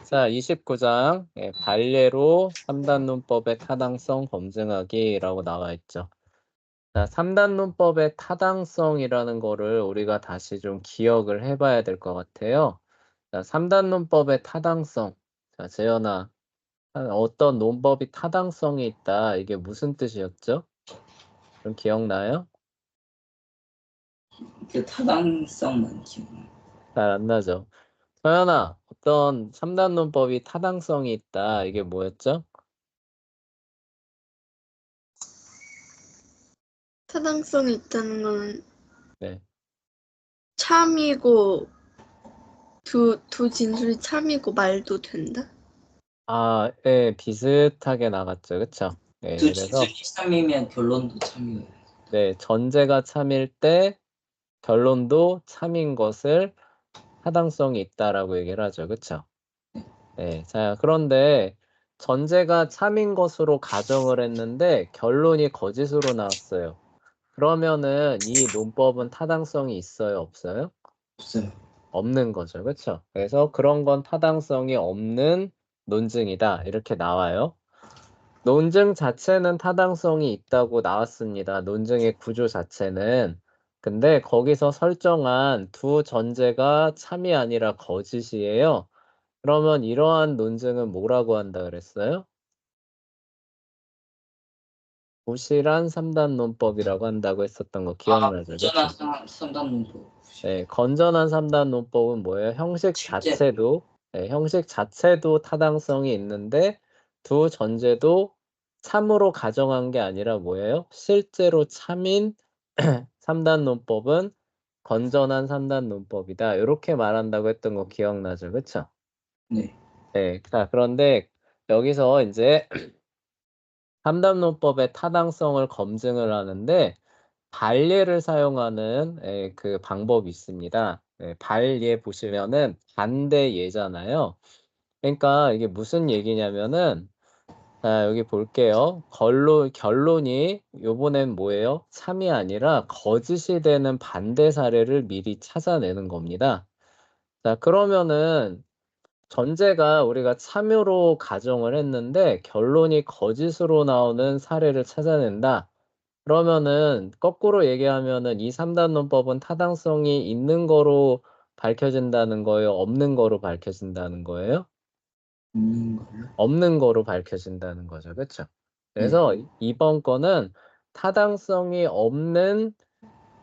자, 29장 발례로 3단 논법의 타당성 검증하기라고 나와 있죠. 자, 3단 논법의 타당성이라는 거를 우리가 다시 좀 기억을 해봐야 될 것 같아요. 자, 3단 논법의 타당성. 자, 재현아, 어떤 논법이 타당성이 있다. 이게 무슨 뜻이었죠? 좀 기억나요? 그 타당성만 기억나. 잘 안 나죠? 서연아, 어떤 3단 논법이 타당성이 있다. 이게 뭐였죠? 타당성이 있다는 거는 네. 참이고 두 진술이 참이고 말도 된다? 아, 예, 비슷하게 나갔죠. 그쵸? 네, 두 그래서, 진술이 참이면 결론도 참이에요. 네, 전제가 참일 때 결론도 참인 것을 타당성이 있다라고 얘기를 하죠. 그쵸? 네, 자, 그런데 전제가 참인 것으로 가정을 했는데 결론이 거짓으로 나왔어요. 그러면은 이 논법은 타당성이 있어요? 없어요? 없어요. 없는 거죠. 그쵸? 그래서 그런 건 타당성이 없는 논증이다. 이렇게 나와요. 논증 자체는 타당성이 있다고 나왔습니다. 논증의 구조 자체는. 근데 거기서 설정한 두 전제가 참이 아니라 거짓이에요. 그러면 이러한 논증은 뭐라고 한다 그랬어요? 부실한 3단 논법이라고 한다고 했었던 거 기억나죠? 그쵸? 건전한 삼단 논법. 네, 건전한 3단 논법은 뭐예요? 형식 실제 자체도, 네, 형식 자체도 타당성이 있는데 두 전제도 참으로 가정한 게 아니라 뭐예요? 실제로 참인 3단 논법은 건전한 3단 논법이다. 이렇게 말한다고 했던 거 기억나죠? 그쵸? 네. 네, 자, 그런데 여기서 이제 3단 논법의 타당성을 검증을 하는데 발예를 사용하는 그 방법이 있습니다. 발예 보시면은 반대 예잖아요. 그러니까 이게 무슨 얘기냐면은 자, 여기 볼게요. 결론이 요번엔 뭐예요? 참이 아니라 거짓이 되는 반대 사례를 미리 찾아내는 겁니다. 자, 그러면은 전제가 우리가 참여로 가정을 했는데 결론이 거짓으로 나오는 사례를 찾아낸다. 그러면은 거꾸로 얘기하면은 이 3단 논법은 타당성이 있는 거로 밝혀진다는 거예요? 없는 거로 밝혀진다는 거예요? 없는 걸로. 없는 거로 밝혀진다는 거죠. 그렇죠? 네. 그래서 이번 거는 타당성이 없는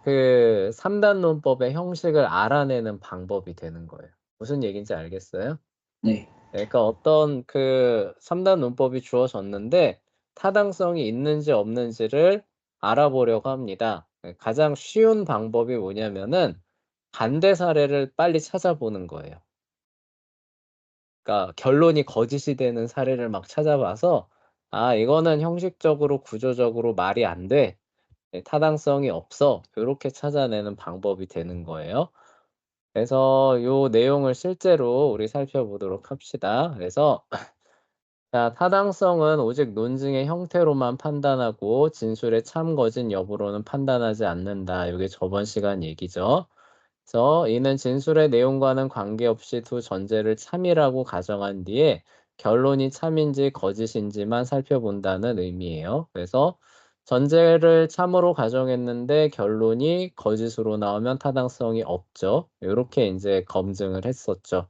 그 3단 논법의 형식을 알아내는 방법이 되는 거예요. 무슨 얘기인지 알겠어요? 네. 그러니까 어떤 그 3단 논법이 주어졌는데 타당성이 있는지 없는지를 알아보려고 합니다. 가장 쉬운 방법이 뭐냐면은 반대 사례를 빨리 찾아보는 거예요. 그러니까 결론이 거짓이 되는 사례를 막 찾아봐서 아, 이거는 형식적으로 구조적으로 말이 안 돼. 타당성이 없어. 이렇게 찾아내는 방법이 되는 거예요. 그래서 요 내용을 실제로 우리 살펴보도록 합시다. 그래서 자, 타당성은 오직 논증의 형태로만 판단하고 진술의 참 거짓 여부로는 판단하지 않는다. 이게 저번 시간 얘기죠. 그래서 이는 진술의 내용과는 관계없이 두 전제를 참이라고 가정한 뒤에 결론이 참인지 거짓인지만 살펴본다는 의미예요. 그래서 전제를 참으로 가정했는데 결론이 거짓으로 나오면 타당성이 없죠. 이렇게 이제 검증을 했었죠.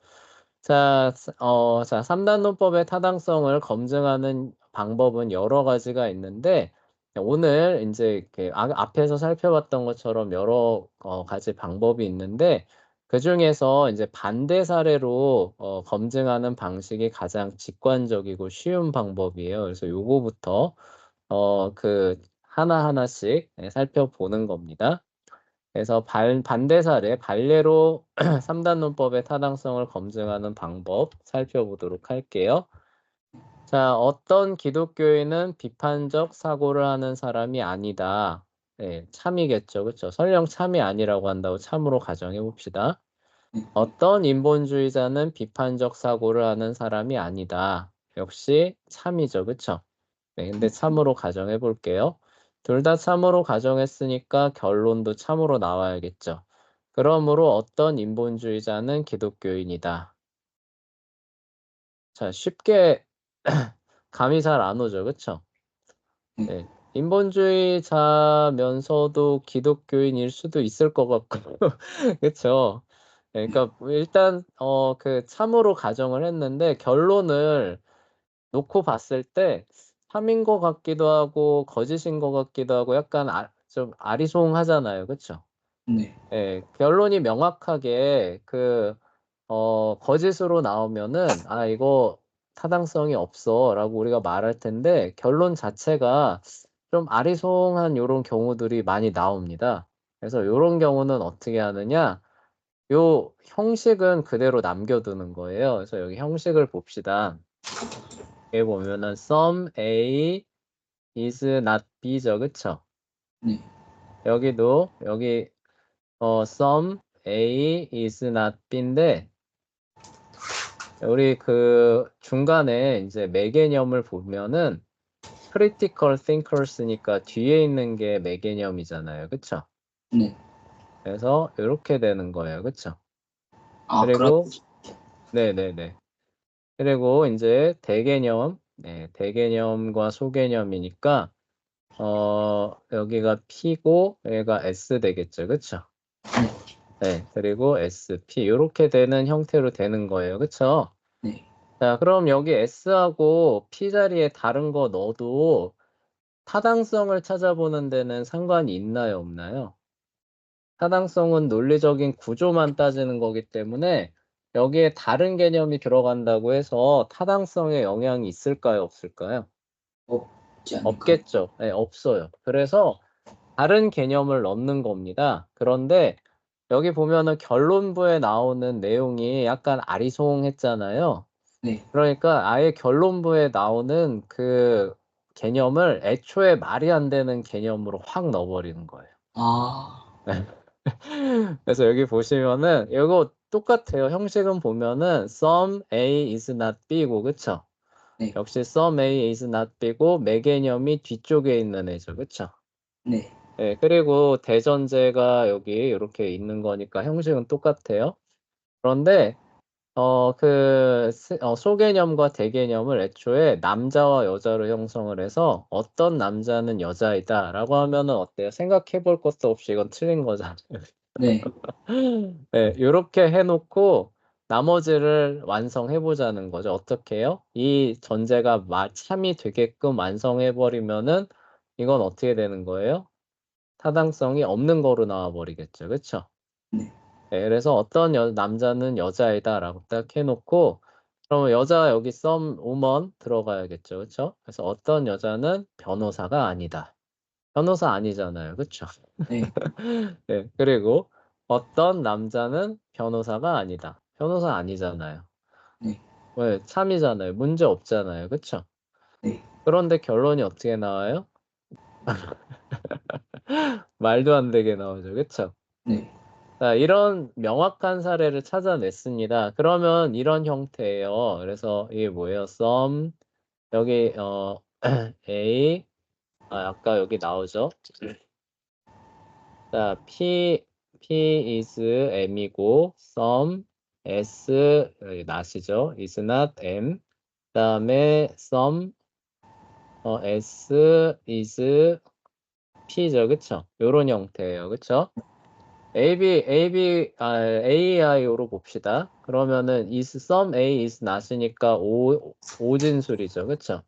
자, 3단 논법의 타당성을 검증하는 방법은 여러 가지가 있는데, 오늘 이제 이렇게 앞에서 살펴봤던 것처럼 여러 가지 방법이 있는데, 그 중에서 이제 반대 사례로 검증하는 방식이 가장 직관적이고 쉬운 방법이에요. 그래서 요거부터 그 하나하나씩 살펴보는 겁니다. 그래서 반대 사례, 발례로 3단 논법의 타당성을 검증하는 방법 살펴보도록 할게요. 자, 어떤 기독교인은 비판적 사고를 하는 사람이 아니다. 네, 참이겠죠. 그렇죠? 설령 참이 아니라고 한다고 참으로 가정해 봅시다. 어떤 인본주의자는 비판적 사고를 하는 사람이 아니다. 역시 참이죠. 그렇죠? 네, 근데 참으로 가정해 볼게요. 둘 다 참으로 가정했으니까 결론도 참으로 나와야겠죠. 그러므로 어떤 인본주의자는 기독교인이다. 자, 쉽게 감이 잘 안 오죠. 그쵸? 네. 인본주의자면서도 기독교인일 수도 있을 것 같고, 그쵸? 네, 그러니까 일단 그 참으로 가정을 했는데 결론을 놓고 봤을 때 참인 것 같기도 하고 거짓인 것 같기도 하고 약간 좀 아리송하잖아요. 그쵸? 네. 예, 결론이 명확하게 거짓으로 나오면은 아, 이거 타당성이 없어라고 우리가 말할 텐데 결론 자체가 좀 아리송한 요런 경우들이 많이 나옵니다. 그래서 요런 경우는 어떻게 하느냐? 요 형식은 그대로 남겨두는 거예요. 그래서 여기 형식을 봅시다. 여기 보면은 some A is not B죠. 그쵸? 네. 여기도 여기 some A is not B인데 우리 그 중간에 이제 매개념을 보면은 critical thinkers니까 뒤에 있는 게 매개념이잖아요. 그쵸? 네. 그래서 이렇게 되는 거예요. 그쵸? 아, 그리고 네네네. 그리고 이제 대개념, 네, 대개념과 소개념이니까 여기가 P고 여기가 S 되겠죠. 그쵸? 네, 그리고 SP 이렇게 되는 형태로 되는 거예요. 그쵸? 네. 자, 그럼 여기 S하고 P 자리에 다른 거 넣어도 타당성을 찾아보는 데는 상관이 있나요, 없나요? 타당성은 논리적인 구조만 따지는 거기 때문에 여기에 다른 개념이 들어간다고 해서 타당성에 영향이 있을까요, 없을까요? 없지 않을까요? 없겠죠. 네, 없어요. 그래서 다른 개념을 넣는 겁니다. 그런데 여기 보면은 결론부에 나오는 내용이 약간 아리송했잖아요. 네. 그러니까 아예 결론부에 나오는 그 개념을 애초에 말이 안 되는 개념으로 확 넣어버리는 거예요. 아, 그래서 여기 보시면은 이거 똑같아요. 형식은 보면은 some A is not B고 그쵸? 네. 역시 some A is not B고 매개념이 뒤쪽에 있는 애죠. 그쵸? 네. 네, 그리고 대전제가 여기 이렇게 있는 거니까 형식은 똑같아요. 그런데 소개념과 대개념을 애초에 남자와 여자로 형성을 해서 어떤 남자는 여자이다라고 하면은 어때요? 생각해 볼 것도 없이 이건 틀린 거잖아요. 네. 네, 이렇게 해놓고 나머지를 완성해 보자는 거죠. 어떻게 해요? 이 전제가 참이 되게끔 완성해 버리면은 이건 어떻게 되는 거예요? 타당성이 없는 거로 나와 버리겠죠. 그쵸? 네. 네, 그래서 어떤 남자는 여자이다라고 딱 해놓고 그러면 여자 여기 some woman 들어가야겠죠. 그쵸? 그래서 어떤 여자는 변호사가 아니다. 변호사 아니잖아요. 그쵸? 네. 네, 그리고 어떤 남자는 변호사가 아니다. 변호사 아니잖아요. 네. 왜? 참이잖아요. 문제 없잖아요. 그쵸? 네. 그런데 결론이 어떻게 나와요? 말도 안 되게 나오죠. 그쵸? 네. 자, 이런 명확한 사례를 찾아냈습니다. 그러면 이런 형태예요. 그래서 이게 뭐예요? some 여기 A 아까 여기 나오죠. 자, P is M이고 some S 여기 not이죠. is not M. 그다음에 some S is P죠. 그쵸? 요런 형태예요. 그쵸? AI로 봅시다. 그러면은 is some A is not이니까 오진술이죠. 그쵸?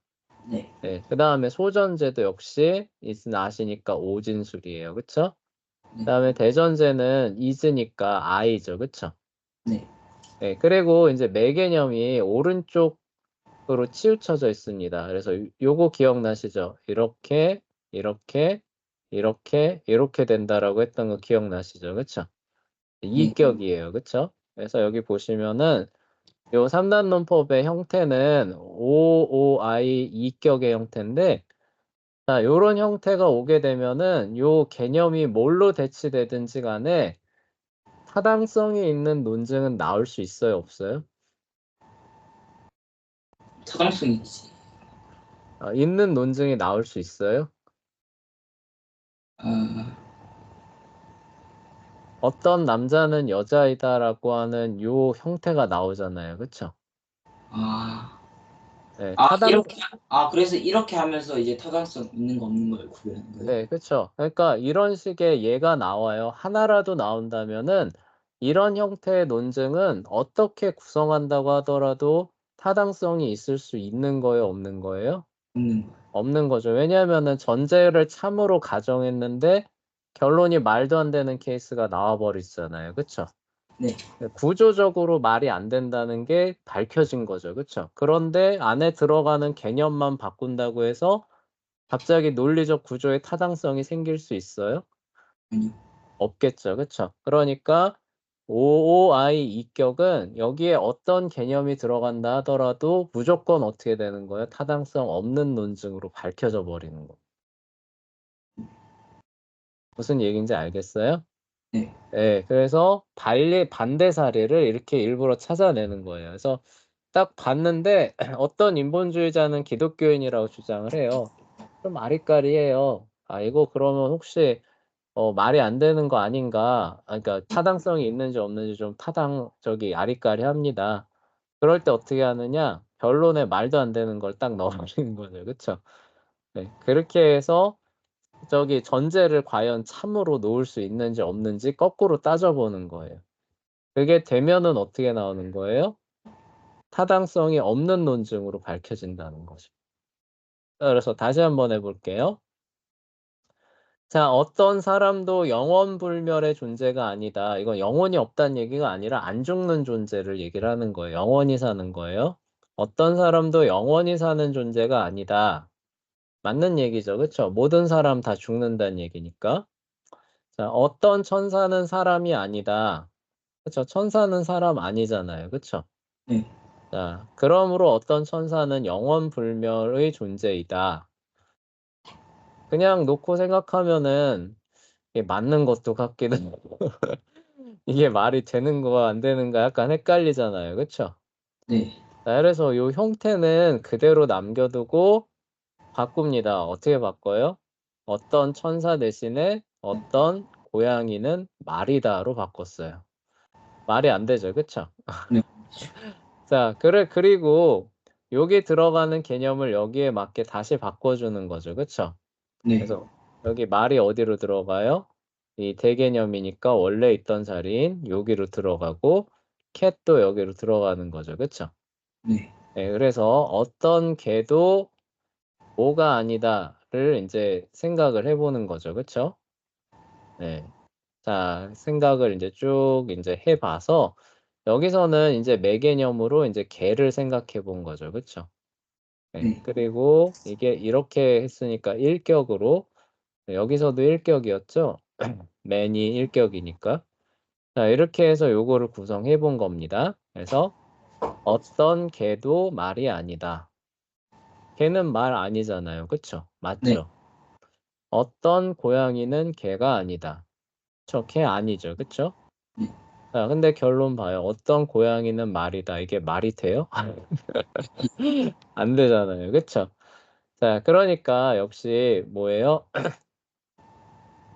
네. 네. 그 다음에 소전제도 역시 is not이니까 오진술이에요. 그쵸? 그 다음에 대전제는 is니까 I죠. 그쵸? 네. 네. 그리고 이제 매개념이 오른쪽으로 치우쳐져 있습니다. 그래서 요거 기억나시죠? 이렇게, 이렇게, 이렇게 된다라고 했던 거 기억나시죠? 그쵸? 이격이에요. 그쵸? 그래서 여기 보시면은 요 3단 논법의 형태는 OOI 이격의 형태인데 자, 요런 형태가 오게 되면은 요 개념이 뭘로 대치되든지 간에 타당성이 있는 논증은 나올 수 있어요, 없어요? 타당성이 있지. 있는 논증이 나올 수 있어요? 아, 어떤 남자는 여자이다라고 하는 요 형태가 나오잖아요. 그쵸? 아, 네, 그래서 이렇게 하면서 이제 타당성 있는 거 없는 걸 구별하는 거예요? 네, 그렇죠. 그러니까 이런 식의 예가 나와요. 하나라도 나온다면은 이런 형태의 논증은 어떻게 구성한다고 하더라도 타당성이 있을 수 있는 거예요, 없는 거예요? 없는 거. 없는 거죠. 왜냐하면은 전제를 참으로 가정했는데 결론이 말도 안 되는 케이스가 나와버리잖아요. 그쵸? 네. 구조적으로 말이 안 된다는 게 밝혀진 거죠. 그쵸? 그런데 안에 들어가는 개념만 바꾼다고 해서 갑자기 논리적 구조의 타당성이 생길 수 있어요? 아니요. 없겠죠. 그쵸? 그러니까 OOI 이격은 여기에 어떤 개념이 들어간다 하더라도 무조건 어떻게 되는 거예요? 타당성 없는 논증으로 밝혀져 버리는 거. 무슨 얘기인지 알겠어요? 네. 네, 그래서 반대 사례를 이렇게 일부러 찾아내는 거예요. 그래서 딱 봤는데 어떤 인본주의자는 기독교인이라고 주장을 해요. 좀 아리까리해요. 아, 이거 그러면 혹시 말이 안 되는 거 아닌가? 아, 그러니까 타당성이 있는지 없는지 좀 아리까리합니다. 그럴 때 어떻게 하느냐? 결론에 말도 안 되는 걸 딱 넣어버리는 거죠. 그쵸? 네, 그렇게 해서 전제를 과연 참으로 놓을 수 있는지 없는지 거꾸로 따져보는 거예요. 그게 되면은 어떻게 나오는 거예요? 타당성이 없는 논증으로 밝혀진다는 거죠. 그래서 다시 한번 해볼게요. 자, 어떤 사람도 영원불멸의 존재가 아니다. 이건 영혼이 없다는 얘기가 아니라 안 죽는 존재를 얘기를 하는 거예요. 영원히 사는 거예요. 어떤 사람도 영원히 사는 존재가 아니다. 맞는 얘기죠. 그쵸? 모든 사람 다 죽는다는 얘기니까. 자, 어떤 천사는 사람이 아니다. 그쵸? 천사는 사람 아니잖아요. 그쵸? 네. 자, 그러므로 어떤 천사는 영원불멸의 존재이다. 그냥 놓고 생각하면은 이게 맞는 것도 같기는 이게 말이 되는 거야 안 되는가 약간 헷갈리잖아요. 그쵸? 네. 자, 그래서 요 형태는 그대로 남겨두고 바꿉니다. 어떻게 바꿔요? 어떤 천사 대신에 어떤 고양이는 말이다로 바꿨어요. 말이 안 되죠. 그쵸? 네. 자, 그리고 여기 들어가는 개념을 여기에 맞게 다시 바꿔주는 거죠. 그쵸? 네. 그래서 여기 말이 어디로 들어가요? 이 대개념이니까 원래 있던 자리인 여기로 들어가고 캣도 여기로 들어가는 거죠. 그쵸? 네. 네, 그래서 어떤 개도 뭐가 아니다를 이제 생각을 해보는 거죠. 그쵸? 네. 자, 생각을 이제 쭉 이제 해봐서 여기서는 이제 매개념으로 이제 개를 생각해 본 거죠. 그쵸? 네. 네. 그리고 이게 이렇게 했으니까 일격으로 여기서도 일격이었죠? 맨이 일격이니까. 자, 이렇게 해서 요거를 구성해 본 겁니다. 그래서 어떤 개도 말이 아니다. 개는 말 아니잖아요. 그쵸? 네. 맞죠? 어떤 고양이는 개가 아니다. 개 아니죠. 그쵸? 네. 자, 근데 결론 봐요. 어떤 고양이는 말이다. 이게 말이 돼요? 안 되잖아요. 그쵸? 자, 그러니까 역시 뭐예요?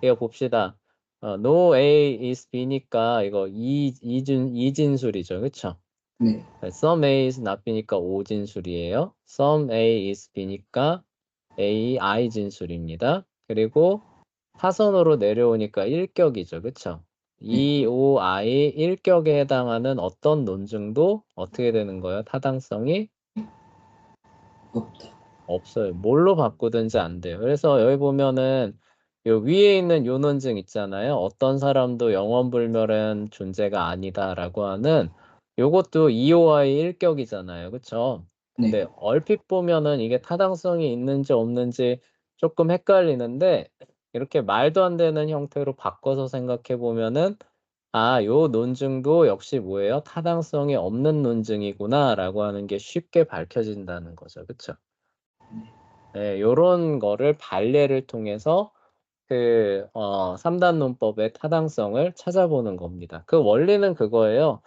이거 봅시다. no A is B니까 이거 이진술이죠. 그쵸? 네. some A is not B니까 오진술이에요. some A is B니까 A I 진술입니다. 그리고 사선으로 내려오니까 일격이죠. 그쵸? 네. E, O, I 일격에 해당하는 어떤 논증도 어떻게 되는 거예요? 타당성이 없다. 없어요. 뭘로 바꾸든지 안 돼요. 그래서 여기 보면은 요 위에 있는 요 논증 있잖아요. 어떤 사람도 영원불멸한 존재가 아니다라고 하는 요것도 EOI 일격이잖아요. 그쵸? 네. 근데 얼핏 보면은 이게 타당성이 있는지 없는지 조금 헷갈리는데 이렇게 말도 안 되는 형태로 바꿔서 생각해 보면은 아, 요 논증도 역시 뭐예요? 타당성이 없는 논증이구나라고 하는 게 쉽게 밝혀진다는 거죠. 그쵸? 네, 요런 거를 발례를 통해서 3단 논법의 타당성을 찾아보는 겁니다. 그 원리는 그거예요.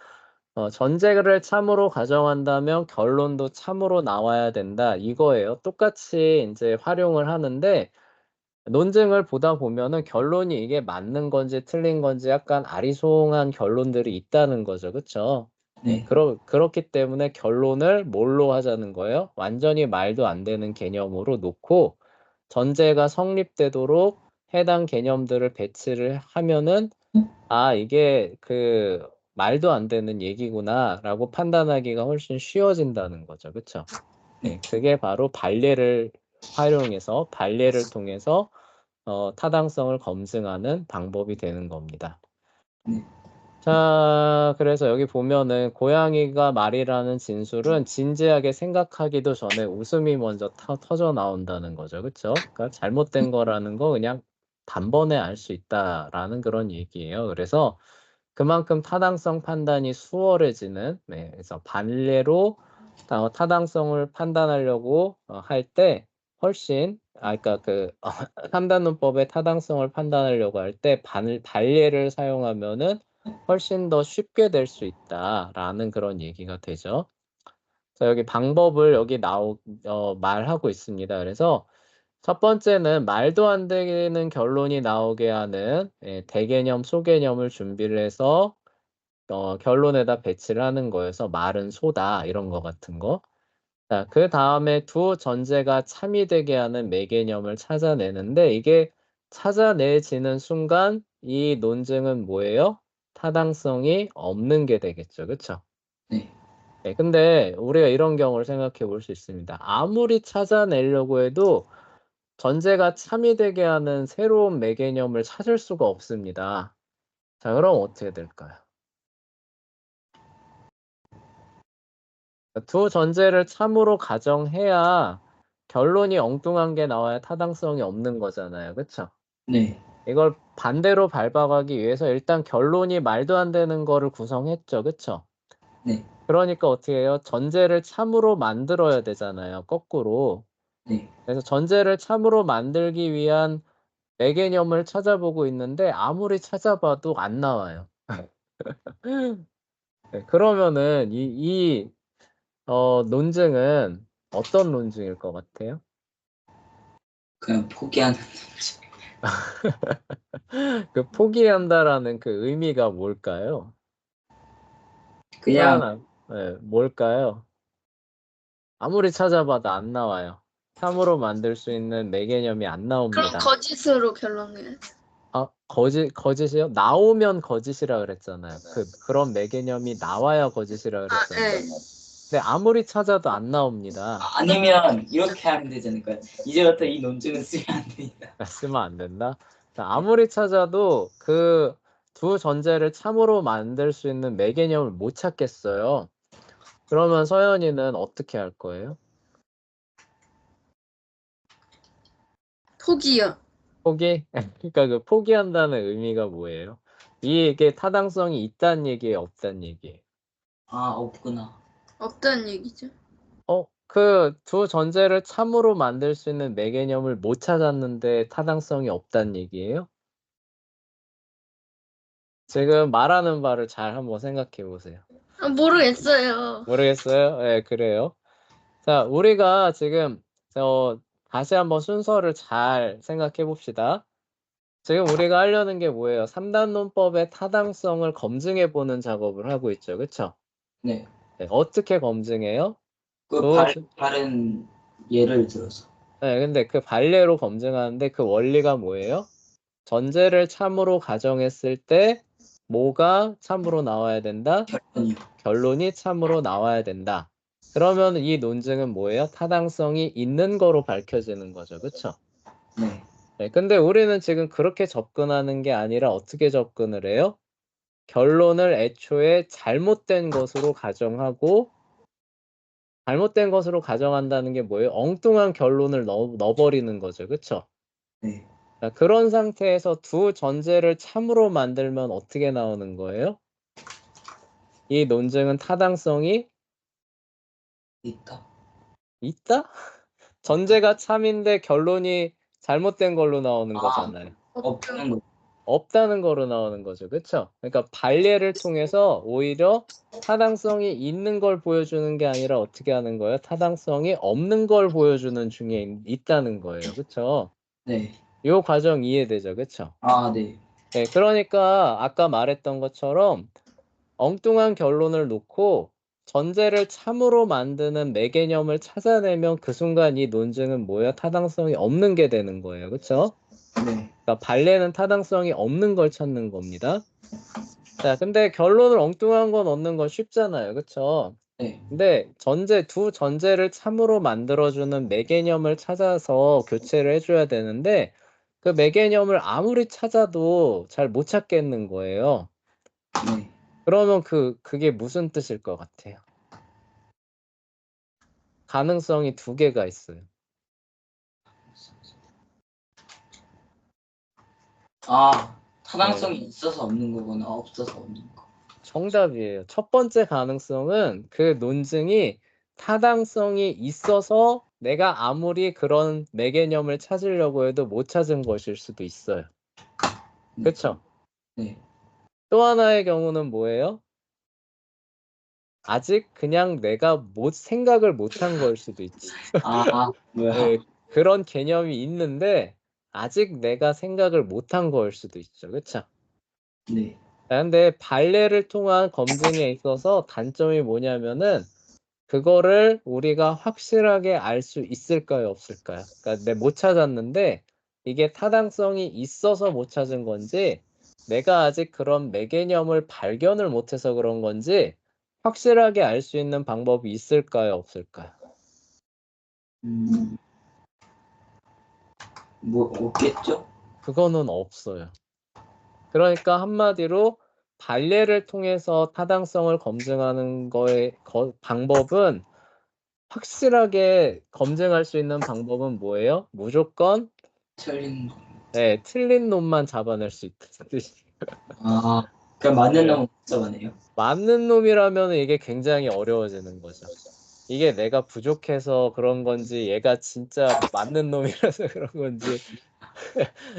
전제를 참으로 가정한다면 결론도 참으로 나와야 된다. 이거예요. 똑같이 이제 활용을 하는데 논증을 보다 보면은 결론이 이게 맞는 건지 틀린 건지 약간 아리송한 결론들이 있다는 거죠. 그쵸? 네. 그렇기 때문에 결론을 뭘로 하자는 거예요? 완전히 말도 안 되는 개념으로 놓고 전제가 성립되도록 해당 개념들을 배치를 하면은 아, 이게 그 말도 안 되는 얘기구나라고 판단하기가 훨씬 쉬워진다는 거죠. 그쵸? 네, 그게 바로 반례를 활용해서 반례를 통해서 타당성을 검증하는 방법이 되는 겁니다. 네. 자, 그래서 여기 보면은 고양이가 말이라는 진술은 진지하게 생각하기도 전에 웃음이 먼저 터져 나온다는 거죠. 그쵸? 그러니까 잘못된 거라는 거 그냥 단번에 알 수 있다라는 그런 얘기예요. 그래서 그만큼 타당성 판단이 수월해지는, 네, 그래서 반례로 타당성을 판단하려고 할 때 훨씬, 그러니까 그 3단 논법의 타당성을 판단하려고 할 때 반례를 사용하면은 훨씬 더 쉽게 될 수 있다라는 그런 얘기가 되죠. 자, 여기 방법을 여기 말하고 있습니다. 그래서 첫 번째는 말도 안 되는 결론이 나오게 하는 대개념, 소개념을 준비를 해서 결론에다 배치를 하는 거여서 말은 소다 이런 거 같은 거. 자, 그 다음에 두 전제가 참이되게 하는 매개념을 찾아내는데 이게 찾아내지는 순간 이 논증은 뭐예요? 타당성이 없는 게 되겠죠. 그쵸? 네. 네, 근데 우리가 이런 경우를 생각해 볼 수 있습니다. 아무리 찾아내려고 해도 전제가 참이되게 하는 새로운 매개념을 찾을 수가 없습니다. 자, 그럼 어떻게 될까요? 두 전제를 참으로 가정해야 결론이 엉뚱한 게 나와야 타당성이 없는 거잖아요. 그쵸? 네. 이걸 반대로 밟아가기 위해서 일단 결론이 말도 안 되는 거를 구성했죠. 그쵸? 네. 그러니까 어떻게 해요? 전제를 참으로 만들어야 되잖아요. 거꾸로. 네. 그래서 전제를 참으로 만들기 위한 매개념을 찾아보고 있는데 아무리 찾아봐도 안 나와요. 네, 그러면은 이 논증은 어떤 논증일 것 같아요? 그냥 포기하는. 그 포기한다라는 그 의미가 뭘까요? 그냥 서연아, 네, 뭘까요? 아무리 찾아봐도 안 나와요. 참으로 만들 수 있는 매개념이 안 그럼 나옵니다. 거짓으로 결론을. 아, 거짓이요? 나오면 거짓이라 그랬잖아요. 그런 매개념이 나와야 거짓이라 그랬잖아요. 네. 근데 아무리 찾아도 안 나옵니다. 아니면 이렇게 하면 되지 않을까요? 이제부터 이 논증은 쓰면 안 됩니다. 쓰면 안 된다. 자, 아무리 찾아도 그 두 전제를 참으로 만들 수 있는 매개념을 못 찾겠어요. 그러면 서연이는 어떻게 할 거예요? 포기요. 포기? 그러니까 그 포기한다는 의미가 뭐예요? 이게 타당성이 있다는 얘기예요, 없다는 얘기예요? 아, 없구나. 없다는 얘기죠. 그 두 전제를 참으로 만들 수 있는 매개념을 못 찾았는데 타당성이 없다는 얘기예요? 지금 말하는 바를 잘 한번 생각해 보세요. 모르겠어요. 모르겠어요? 네, 그래요. 자, 우리가 지금 다시 한번 순서를 잘 생각해 봅시다. 지금 우리가 하려는 게 뭐예요? 3단 논법의 타당성을 검증해 보는 작업을 하고 있죠. 그쵸? 네. 네, 어떻게 검증해요? 그 다른 예를 들어서. 네, 근데 그 반례로 검증하는데 그 원리가 뭐예요? 전제를 참으로 가정했을 때 뭐가 참으로 나와야 된다? 결론이요. 결론이 참으로 나와야 된다. 그러면 이 논증은 뭐예요? 타당성이 있는 거로 밝혀지는 거죠. 그쵸? 네. 네, 근데 우리는 지금 그렇게 접근하는 게 아니라 어떻게 접근을 해요? 결론을 애초에 잘못된 것으로 가정하고 잘못된 것으로 가정한다는 게 뭐예요? 엉뚱한 결론을 넣어버리는 거죠. 그쵸? 네. 자, 그런 상태에서 두 전제를 참으로 만들면 어떻게 나오는 거예요? 이 논증은 타당성이 있다. 있다? 전제가 참인데 결론이 잘못된 걸로 나오는 거잖아요. 없는 거. 없다는 거로 나오는 거죠. 그쵸? 그러니까 반례를 통해서 오히려 타당성이 있는 걸 보여주는 게 아니라 어떻게 하는 거예요? 타당성이 없는 걸 보여주는 중에 있다는 거예요. 그쵸? 네. 요 과정 이해되죠? 그쵸? 아, 네. 네, 그러니까 아까 말했던 것처럼 엉뚱한 결론을 놓고 전제를 참으로 만드는 매개념을 찾아내면 그 순간 이 논증은 뭐예요? 타당성이 없는 게 되는 거예요. 그쵸? 네. 그러니까 발레는 타당성이 없는 걸 찾는 겁니다. 자, 근데 결론을 엉뚱한 건 얻는 건 쉽잖아요. 그쵸? 네. 근데 두 전제를 참으로 만들어주는 매개념을 찾아서 교체를 해줘야 되는데 그 매개념을 아무리 찾아도 잘 못 찾겠는 거예요. 네. 그러면 그게 무슨 뜻일 것 같아요? 가능성이 두 개가 있어요. 아, 타당성이 있어서 없는 거구나. 없어서 없는 거. 정답이에요. 첫 번째 가능성은 그 논증이 타당성이 있어서 내가 아무리 그런 매개념을 찾으려고 해도 못 찾은 것일 수도 있어요. 네. 그렇죠? 네. 또 하나의 경우는 뭐예요? 아직 그냥 내가 생각을 못한 거일 수도 있지. 아, 뭐야. 네, 그런 개념이 있는데 아직 내가 생각을 못한 거일 수도 있죠. 그렇죠? 네. 근데 발레를 통한 검증에 있어서 단점이 뭐냐면은 그거를 우리가 확실하게 알 수 있을까요? 없을까요? 그러니까 못 찾았는데 이게 타당성이 있어서 못 찾은 건지 내가 아직 그런 매개념을 발견을 못해서 그런 건지 확실하게 알 수 있는 방법이 있을까요? 없을까요? 뭐 없겠죠? 그거는 없어요. 그러니까 한마디로 발레를 통해서 타당성을 검증하는 거의 방법은 확실하게 검증할 수 있는 방법은 뭐예요? 무조건 틀린 거. 네, 틀린 놈만 잡아낼 수 있다는 뜻이. 아, 그럼 맞는 네. 놈은 복잡하네요. 맞는 놈이라면 이게 굉장히 어려워지는 거죠. 이게 내가 부족해서 그런 건지 얘가 진짜 맞는 놈이라서 그런 건지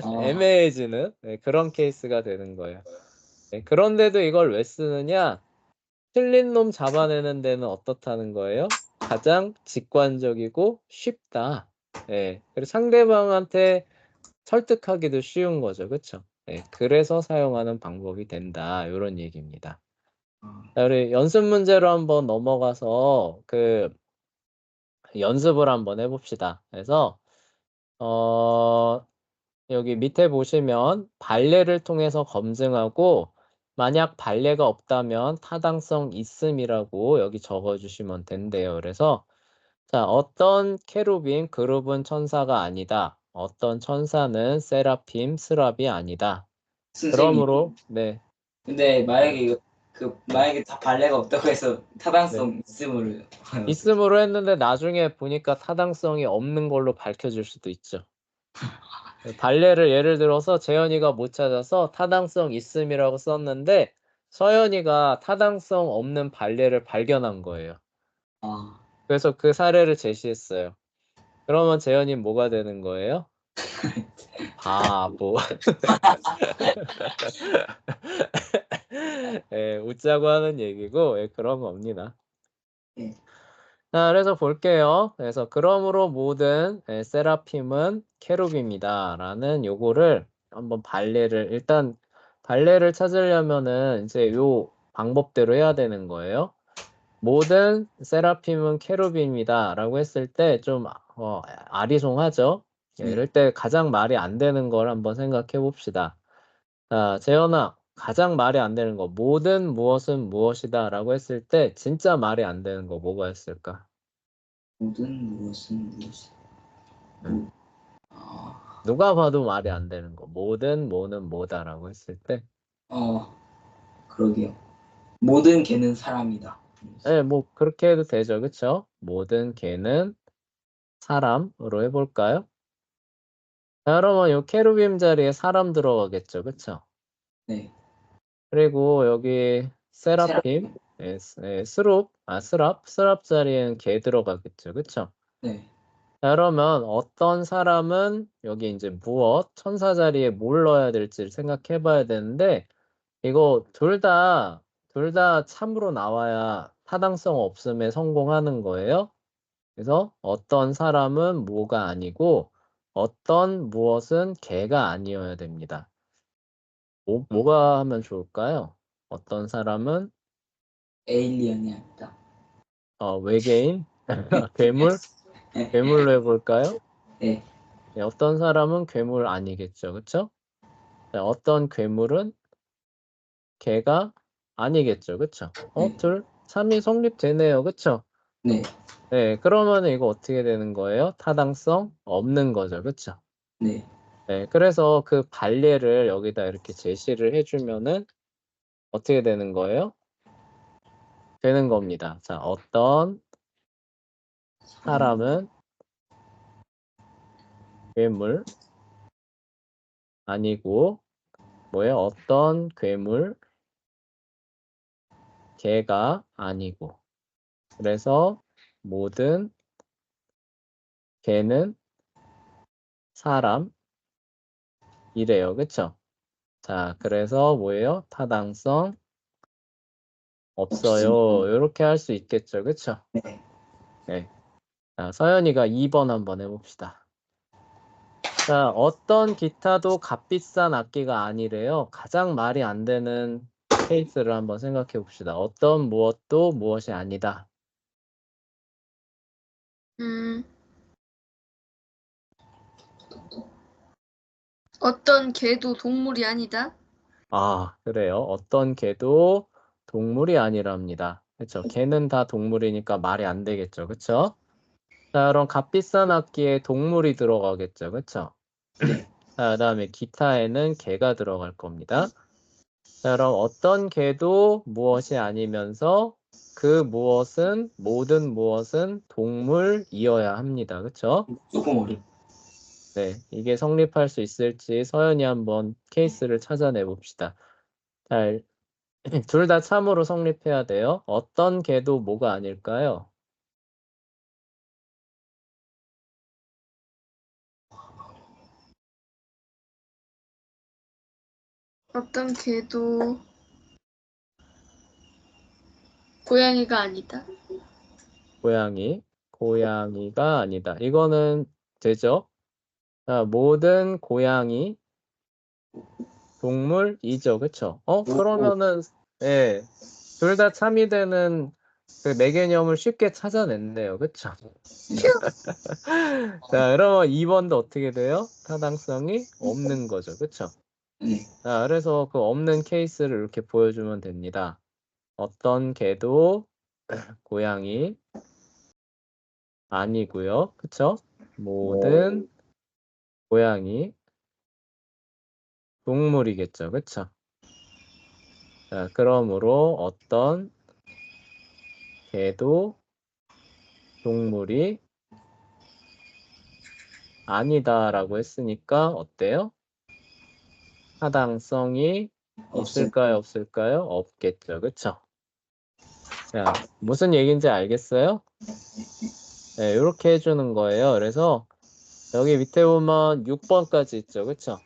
애매해지는 그런 케이스가 되는 거예요. 그런데도 이걸 왜 쓰느냐? 틀린 놈 잡아내는 데는 어떻다는 거예요? 가장 직관적이고 쉽다. 그리고 상대방한테 설득하기도 쉬운 거죠. 그쵸? 그래서 사용하는 방법이 된다. 요런 얘기입니다. 자, 우리 연습 문제로 한번 넘어가서 연습을 한번 해봅시다. 그래서 여기 밑에 보시면 발레를 통해서 검증하고 만약 발레가 없다면 타당성 있음이라고 여기 적어주시면 된대요. 그래서 자, 어떤 케루빔 그룹은 천사가 아니다. 어떤 천사는 세라핌 스랍이 아니다. 선생님. 그러므로 네, 근데 만약에 이거 만약에 다 발레가 없다고 해서 네. 타당성 있음으로 있음으로 했는데 나중에 보니까 타당성이 없는 걸로 밝혀질 수도 있죠. 발레를 예를 들어서 재현이가 못 찾아서 타당성 있음이라고 썼는데 서현이가 타당성 없는 발레를 발견한 거예요. 아, 그래서 그 사례를 제시했어요. 그러면 재현이 뭐가 되는 거예요? 바보. 웃자고 하는 얘기고 그런 겁니다. 예. 자, 그래서 볼게요. 그래서 그러므로 모든 세라핌은 케룹입니다. 라는 요거를 한번 일단 발레를 찾으려면은 이제 요 방법대로 해야 되는 거예요. 모든 세라핌은 케룹입니다. 라고 했을 때 좀 아리송하죠? 네. 이럴 때 가장 말이 안 되는 걸 한번 생각해 봅시다. 자, 재현아, 가장 말이 안 되는 거, 모든 무엇은 무엇이다 라고 했을 때 진짜 말이 안 되는 거 뭐가 있을까? 모든 무엇은 무엇이. 응. 아, 누가 봐도 말이 안 되는 거, 모든 뭐는 뭐다라고 했을 때, 그러게요. 모든 개는 사람이다. 뭐 그렇게 해도 되죠, 그쵸? 모든 개는 사람으로 해볼까요? 자, 그러면 요 케루빔 자리에 사람 들어가겠죠, 그쵸? 네. 그리고 여기 세라핌, 세라핌. 스랍 자리에는 개 들어가겠죠, 그쵸? 네. 자, 그러면 어떤 사람은 여기 이제 천사 자리에 뭘 넣어야 될지 생각해 봐야 되는데, 이거 둘 다 참으로 나와야 타당성 없음에 성공하는 거예요. 그래서 어떤 사람은 뭐가 아니고, 어떤 무엇은 개가 아니어야 됩니다. 뭐가 하면 좋을까요? 어떤 사람은 에일리언이 아니다. 외계인? 괴물? 네. 괴물로 해볼까요? 네. 네, 어떤 사람은 괴물 아니겠죠, 그쵸? 네, 어떤 괴물은 개가 아니겠죠, 그쵸? 네. 둘, 3이 성립되네요, 그쵸? 네. 네, 그러면 이거 어떻게 되는 거예요? 타당성 없는 거죠, 그쵸? 네. 네, 그래서 그 반례를 여기다 이렇게 제시를 해주면은 어떻게 되는 거예요? 되는 겁니다. 자, 어떤 사람은 괴물 아니고 뭐예요? 어떤 괴물 개가 아니고 그래서 모든 개는 사람이래요. 그쵸? 자, 그래서 뭐예요? 타당성 없어요. 이렇게 할 수 있겠죠. 그쵸? 네. 네. 자, 서연이가 2번 한번 해봅시다. 자, 어떤 기타도 값비싼 악기가 아니래요. 가장 말이 안 되는 케이스를 한번 생각해 봅시다. 어떤 무엇도 무엇이 아니다. 어떤 개도 동물이 아니다. 아, 그래요. 어떤 개도 동물이 아니랍니다. 그쵸? 개는 다 동물이니까 말이 안 되겠죠. 그쵸? 자, 그럼 값비싼 악기에 동물이 들어가겠죠. 그쵸? 네. 자, 그다음에 기타에는 개가 들어갈 겁니다. 자, 그럼 어떤 개도 무엇이 아니면서 그 무엇은 모든 무엇은 동물이어야 합니다. 그쵸? 조금 어렵. 네, 이게 성립할 수 있을지 서연이 한번 케이스를 찾아내 봅시다. 자, 둘 다 참으로 성립해야 돼요. 어떤 개도 뭐가 아닐까요? 어떤 개도 고양이가 아니다. 고양이가 아니다. 이거는 되죠? 자, 모든 고양이 동물이죠. 그쵸? 그러면은, 예, 둘 다 참이 되는 그 매개념을 쉽게 찾아냈네요. 그쵸? 자, 그러면 2번도 어떻게 돼요? 타당성이 없는 거죠. 그쵸? 네. 자, 그래서 그 없는 케이스를 이렇게 보여주면 됩니다. 어떤 개도 고양이 아니고요. 그쵸? 모든 고양이 동물이겠죠. 그쵸? 자, 그러므로 어떤 개도 동물이 아니다라고 했으니까 어때요? 타당성이 있을까요? 없을까요? 없겠죠. 그쵸? 자, 무슨 얘기인지 알겠어요? 네, 이렇게 해주는 거예요. 그래서 여기 밑에 보면 6번까지 있죠. 그쵸?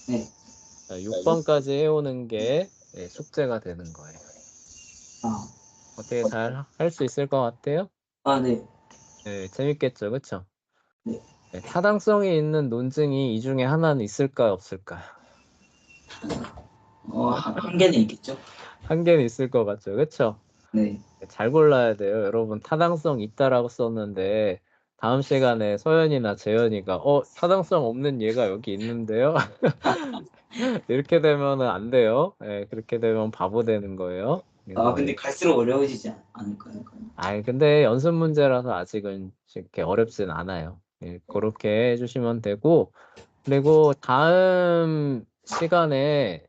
네. 자, 6번까지 해오는 게 숙제가 되는 거예요. 아. 어떻게 잘 할 수 있을 것 같아요? 아, 네. 네, 재밌겠죠. 그쵸? 네. 네, 타당성이 있는 논증이 이 중에 하나는 있을까요? 없을까요? 한 개는 있겠죠? 한 개는 있을 것 같죠. 그쵸? 네. 잘 골라야 돼요. 여러분, 타당성 있다라고 썼는데, 다음 시간에 소연이나 재현이가, 타당성 없는 얘가 여기 있는데요? 이렇게 되면은 안 돼요. 예, 그렇게 되면 바보 되는 거예요. 아, 그래서, 근데 갈수록 어려워지지 않을까요? 근데 연습 문제라서 아직은 이렇게 어렵진 않아요. 예, 그렇게 해주시면 되고, 그리고 다음 시간에,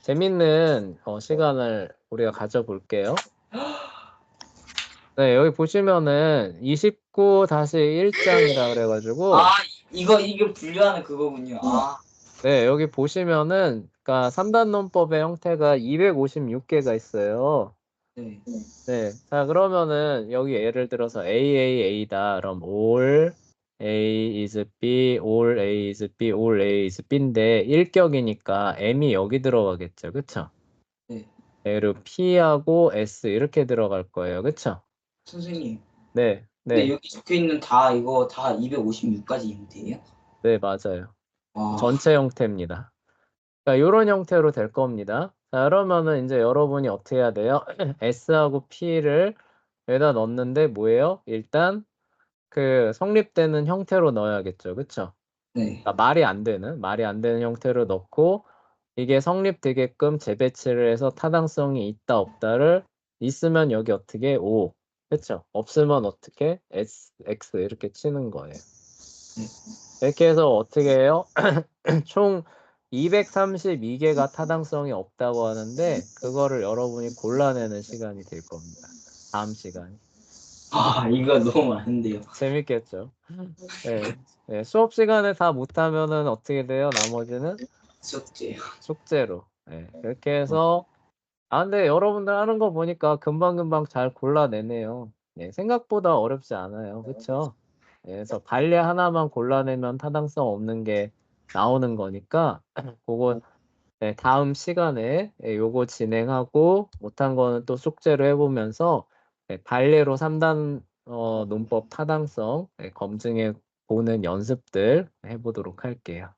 재밌는 시간을 우리가 가져볼게요. 네, 여기 보시면은 29-1장이라 그래가지고, 아, 이게 분류하는 그거군요. 아, 네, 여기 보시면은, 그러니까 3단 논법의 형태가 256개가 있어요. 네. 네, 자, 그러면은 여기 예를 들어서 AAA다. 그럼 all A is B, all A is B, all A is B인데 1격이니까 M이 여기 들어가겠죠. 그쵸? 네. 네, 그리고 P하고 S 이렇게 들어갈 거예요. 그쵸? 선생님. 네, 근데 네, 여기 적혀 있는 이거 다 256까지 형태예요? 네, 맞아요. 와, 전체 형태입니다. 그러니까 이런 형태로 될 겁니다. 자, 그러면은 이제 여러분이 어떻게 해야 돼요? S하고 P를 여기다 넣는데 뭐예요? 일단 그 성립되는 형태로 넣어야겠죠. 그쵸? 네. 그러니까 말이 안 되는 형태로 넣고 이게 성립되게끔 재배치를 해서 타당성이 있다 없다를 있으면 여기 어떻게 O 그쵸? 없으면 어떻게 S, X 이렇게 치는 거예요. 이렇게 해서 어떻게 해요? 총 232개가 타당성이 없다고 하는데 그거를 여러분이 골라내는 시간이 될 겁니다. 다음 시간에. 아, 이거 너무 많은데요. 재밌겠죠? 네. 네, 수업 시간에 다 못하면은 어떻게 돼요? 나머지는 숙제요. 숙제로. 네, 그렇게 해서 근데 여러분들 하는 거 보니까 금방금방 잘 골라내네요. 네, 생각보다 어렵지 않아요. 그쵸? 네, 그래서 발레 하나만 골라내면 타당성 없는 게 나오는 거니까 그거 네, 다음 시간에 요거 진행하고 못한 거는 또 숙제로 해보면서 발레로 3단 논법 타당성 검증해 보는 연습들 해보도록 할게요.